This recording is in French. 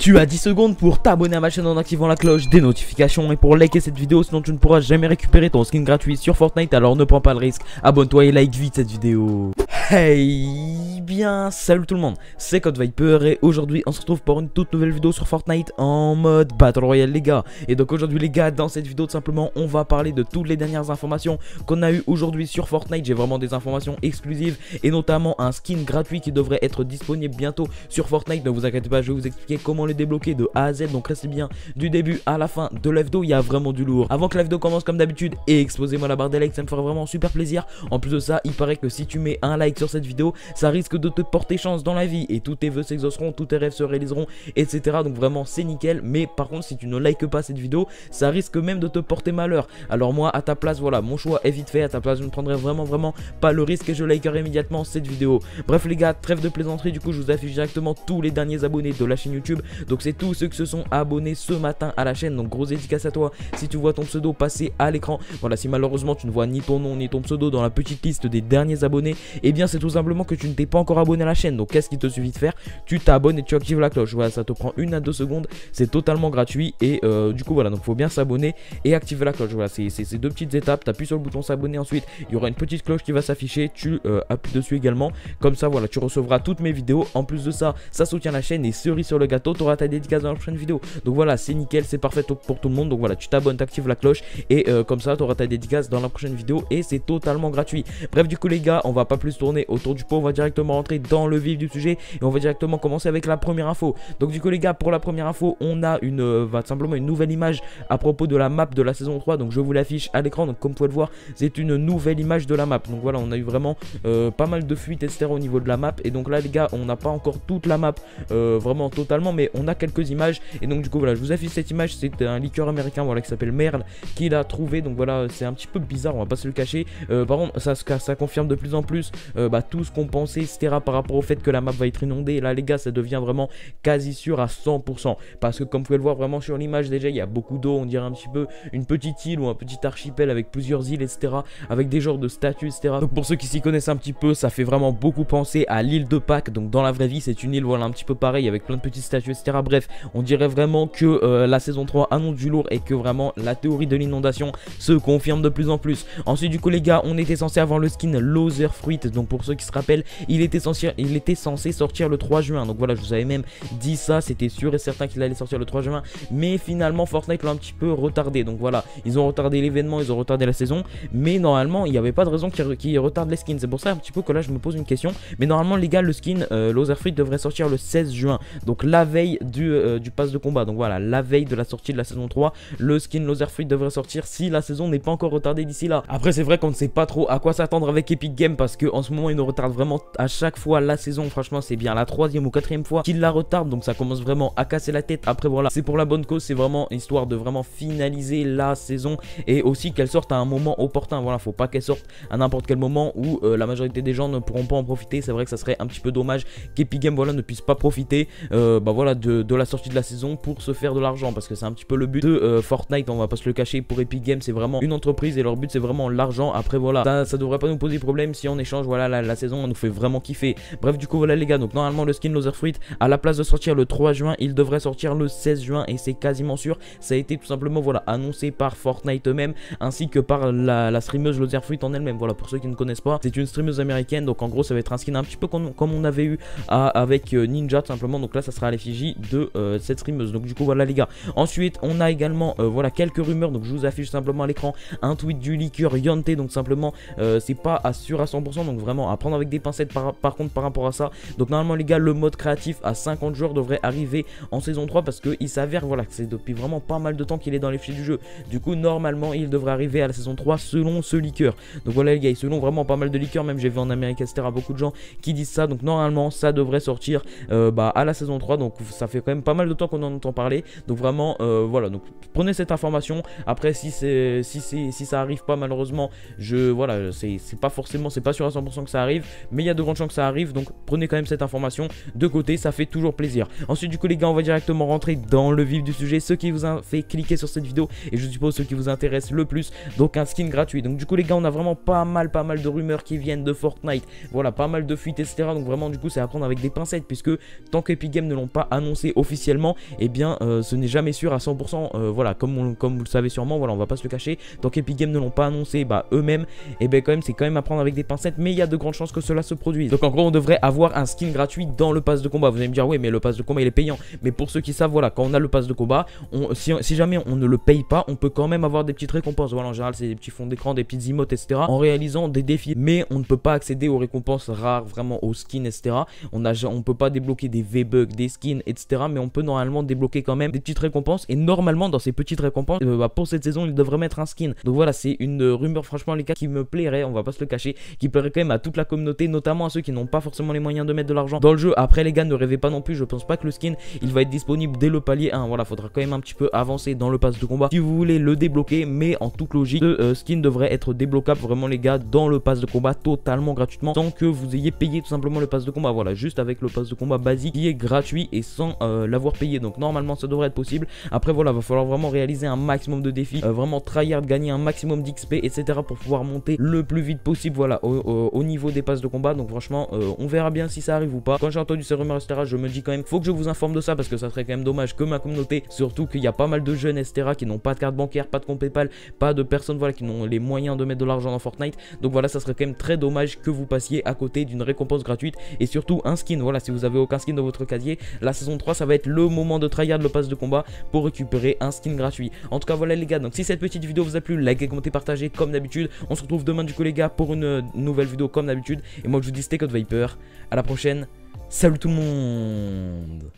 Tu as 10 secondes pour t'abonner à ma chaîne en activant la cloche des notifications et pour liker cette vidéo, sinon tu ne pourras jamais récupérer ton skin gratuit sur Fortnite, alors ne prends pas le risque. Abonne-toi et like vite cette vidéo. Hey bien, salut tout le monde, c'est Code Viper et aujourd'hui on se retrouve pour une toute nouvelle vidéo sur Fortnite en mode Battle Royale les gars. Et donc aujourd'hui les gars, dans cette vidéo tout simplement on va parler de toutes les dernières informations qu'on a eu aujourd'hui sur Fortnite. J'ai vraiment des informations exclusives et notamment un skin gratuit qui devrait être disponible bientôt sur Fortnite. Ne vous inquiétez pas, je vais vous expliquer comment le débloquer de A à Z, donc restez bien du début à la fin de la vidéo, il y a vraiment du lourd. Avant que la vidéo commence comme d'habitude, explosez-moi la barre des likes, ça me fera vraiment super plaisir. En plus de ça, il paraît que si tu mets un like sur cette vidéo, ça risque de te porter chance dans la vie et tous tes vœux s'exauceront, tous tes rêves se réaliseront, etc. Donc vraiment c'est nickel. Mais par contre si tu ne likes pas cette vidéo, ça risque même de te porter malheur. Alors moi à ta place, voilà, mon choix est vite fait. À ta place je ne prendrai vraiment pas le risque et je likerai immédiatement cette vidéo. Bref les gars, trêve de plaisanterie, du coup je vous affiche directement tous les derniers abonnés de la chaîne YouTube. Donc c'est tous ceux qui se sont abonnés ce matin à la chaîne, donc gros dédicace à toi si tu vois ton pseudo passer à l'écran. Voilà, si malheureusement tu ne vois ni ton nom ni ton pseudo dans la petite liste des derniers abonnés, et bien c'est tout simplement que tu ne t'es pas encore abonné à la chaîne. Donc qu'est-ce qu'il te suffit de faire? Tu t'abonnes et tu actives la cloche. Voilà, ça te prend 1 à 2 secondes, c'est totalement gratuit. Et du coup voilà, donc faut bien s'abonner et activer la cloche. Voilà, c'est ces deux petites étapes. Tu appuies sur le bouton s'abonner, ensuite il y aura une petite cloche qui va s'afficher, tu appuies dessus également. Comme ça voilà, tu recevras toutes mes vidéos. En plus de ça, ça soutient la chaîne et cerise sur le gâteau, tu auras ta dédicace dans la prochaine vidéo. Donc voilà, c'est nickel, c'est parfait pour tout le monde. Donc voilà, tu t'abonnes, tu actives la cloche et comme ça tu auras ta dédicace dans la prochaine vidéo et c'est totalement gratuit. Bref, du coup les gars, on va pas plus tourner autour du pot, on va directement rentrer dans le vif du sujet et on va directement commencer avec la première info. Donc du coup les gars, pour la première info, on a simplement une nouvelle image à propos de la map de la saison 3. Donc je vous l'affiche à l'écran, donc comme vous pouvez le voir, c'est une nouvelle image de la map. Donc voilà, on a eu vraiment pas mal de fuites etc au niveau de la map. Et donc là les gars, on n'a pas encore toute la map vraiment totalement, mais on a quelques images. Et donc du coup voilà, je vous affiche cette image. C'est un leaker américain, voilà, qui s'appelle Merle, qui l'a trouvé. Donc voilà, c'est un petit peu bizarre, on va pas se le cacher. Par contre ça confirme de plus en plus tout ce qu'on pensait etc par rapport au fait que la map va être inondée. Et là les gars, ça devient vraiment quasi sûr à 100%, parce que comme vous pouvez le voir vraiment sur l'image, déjà il y a beaucoup d'eau, on dirait un petit peu une petite île ou un petit archipel avec plusieurs îles etc, avec des genres de statues etc. Donc pour ceux qui s'y connaissent un petit peu, ça fait vraiment beaucoup penser à l'île de Pâques. Donc dans la vraie vie c'est une île, voilà, un petit peu pareil avec plein de petites statues etc. Bref, on dirait vraiment que la saison 3 annonce du lourd et que vraiment la théorie de l'inondation se confirme de plus en plus. Ensuite du coup les gars, on était censé avoir le skin Loser Fruit. Donc pour ceux qui se rappellent, il était censé sortir le 3 juin. Donc voilà, je vous avais même dit ça, c'était sûr et certain qu'il allait sortir le 3 juin. Mais finalement Fortnite l'a un petit peu retardé. Donc voilà, ils ont retardé l'événement, ils ont retardé la saison. Mais normalement il n'y avait pas de raison qu'ils retardent les skins. C'est pour ça un petit peu que là je me pose une question. Mais normalement les gars, le skin Loser Fruit devrait sortir le 16 juin. Donc la veille du pass de combat. Donc voilà, la veille de la sortie de la saison 3, le skin Loser Fruit devrait sortir si la saison n'est pas encore retardée d'ici là. Après c'est vrai qu'on ne sait pas trop à quoi s'attendre avec Epic Games, parce que en ce moment ils nous retardent vraiment à chaque fois la saison. Franchement c'est bien la 3e ou 4e fois qu'ils la retardent, donc ça commence vraiment à casser la tête. Après voilà, c'est pour la bonne cause, c'est vraiment histoire de vraiment finaliser la saison et aussi qu'elle sorte à un moment opportun. Voilà, faut pas qu'elle sorte à n'importe quel moment où la majorité des gens ne pourront pas en profiter. C'est vrai que ça serait un petit peu dommage qu'Epic Games voilà ne puisse pas profiter voilà de la sortie de la saison pour se faire de l'argent, parce que c'est un petit peu le but de Fortnite, on va pas se le cacher. Pour Epic Games c'est vraiment une entreprise et leur but c'est vraiment l'argent. Après voilà, ça devrait pas nous poser problème si en échange voilà la saison on nous fait vraiment kiffer. Bref du coup voilà les gars, donc normalement le skin Loser Fruit, à la place de sortir le 3 juin, il devrait sortir le 16 juin et c'est quasiment sûr. Ça a été tout simplement voilà annoncé par Fortnite eux-mêmes ainsi que par la streameuse Loser Fruit en elle-même. Voilà, pour ceux qui ne connaissent pas, c'est une streameuse américaine. Donc en gros ça va être un skin un petit peu comme on avait eu avec Ninja tout simplement. Donc là ça sera à l'effigie de cette streameuse. Donc du coup voilà les gars. Ensuite on a également voilà quelques rumeurs. Donc je vous affiche simplement à l'écran un tweet du leaker Yante. Donc simplement c'est pas sûr à 100%, donc vraiment à prendre avec des pincettes par contre par rapport à ça. Donc normalement les gars, le mode créatif à 50 joueurs devrait arriver en saison 3, parce qu'il s'avère voilà que c'est depuis vraiment pas mal de temps qu'il est dans les fichiers du jeu. Du coup normalement il devrait arriver à la saison 3 selon ce leaker. Donc voilà les gars, selon vraiment pas mal de leakers, même j'ai vu en Amérique etc beaucoup de gens qui disent ça. Donc normalement ça devrait sortir à la saison 3. Donc ça fait quand même pas mal de temps qu'on en entend parler. Donc vraiment voilà, donc prenez cette information. Après si ça arrive pas malheureusement, voilà, c'est pas forcément, c'est pas sûr à 100% que ça arrive, mais il y a de grandes chances que ça arrive, donc prenez quand même cette information de côté, ça fait toujours plaisir. Ensuite du coup les gars, on va directement rentrer dans le vif du sujet, ce qui vous a fait cliquer sur cette vidéo et je suppose ce qui vous intéresse le plus, donc un skin gratuit. Donc du coup les gars, on a vraiment pas mal de rumeurs qui viennent de Fortnite, voilà, pas mal de fuites etc. Donc vraiment du coup c'est à prendre avec des pincettes, puisque tant qu'Epic Games ne l'ont pas annoncé officiellement, et bien ce n'est jamais sûr à 100%, voilà, comme vous le savez sûrement, voilà, on va pas se le cacher, tant qu'Epic Games ne l'ont pas annoncé eux-mêmes, et bien quand même c'est quand même à prendre avec des pincettes, mais il y a de grandes chances que cela se produise. Donc en gros on devrait avoir un skin gratuit dans le pass de combat. Vous allez me dire oui mais le pass de combat il est payant, mais pour ceux qui savent, voilà, quand on a le pass de combat, si jamais on ne le paye pas, on peut quand même avoir des petites récompenses. Voilà, en général c'est des petits fonds d'écran, des petites emotes etc. en réalisant des défis, mais on ne peut pas accéder aux récompenses rares, vraiment aux skins etc. On peut pas débloquer des V-Bucks, des skins etc. mais on peut normalement débloquer quand même des petites récompenses, et normalement dans ces petites récompenses pour cette saison il devrait mettre un skin. Donc voilà, c'est une rumeur franchement les gars qui me plairait, on va pas se le cacher, qui plairait quand même à toute la communauté, notamment à ceux qui n'ont pas forcément les moyens de mettre de l'argent dans le jeu. Après les gars, ne rêvez pas non plus, je pense pas que le skin il va être disponible dès le palier 1. Voilà, faudra quand même un petit peu avancer dans le pass de combat si vous voulez le débloquer, mais en toute logique ce skin devrait être débloquable vraiment les gars dans le pass de combat totalement gratuitement, sans que vous ayez payé tout simplement le pass de combat. Voilà, juste avec le pass de combat basique qui est gratuit et sans l'avoir payé. Donc normalement ça devrait être possible. Après voilà, va falloir vraiment réaliser un maximum de défis, vraiment tryhard, gagner un maximum d'XP etc. pour pouvoir monter le plus vite possible, voilà, au niveau des passes de combat. Donc franchement on verra bien si ça arrive ou pas. Quand j'ai entendu ces rumeurs etc, je me dis quand même faut que je vous informe de ça, parce que ça serait quand même dommage que ma communauté, surtout qu'il y a pas mal de jeunes etc qui n'ont pas de carte bancaire, pas de compte PayPal, pas de personnes voilà qui n'ont les moyens de mettre de l'argent dans Fortnite. Donc voilà, ça serait quand même très dommage que vous passiez à côté d'une récompense gratuite et surtout un skin. Voilà, si vous avez aucun skin dans votre casier, la saison 3 ça va être le moment de tryhard le pass de combat pour récupérer un skin gratuit. En tout cas voilà les gars, donc si cette petite vidéo vous a plu, likez, commentez, partagez comme d'habitude. On se retrouve demain du coup les gars pour une nouvelle vidéo comme d'habitude, et moi je vous dis c'était Code Viper, à la prochaine, salut tout le monde.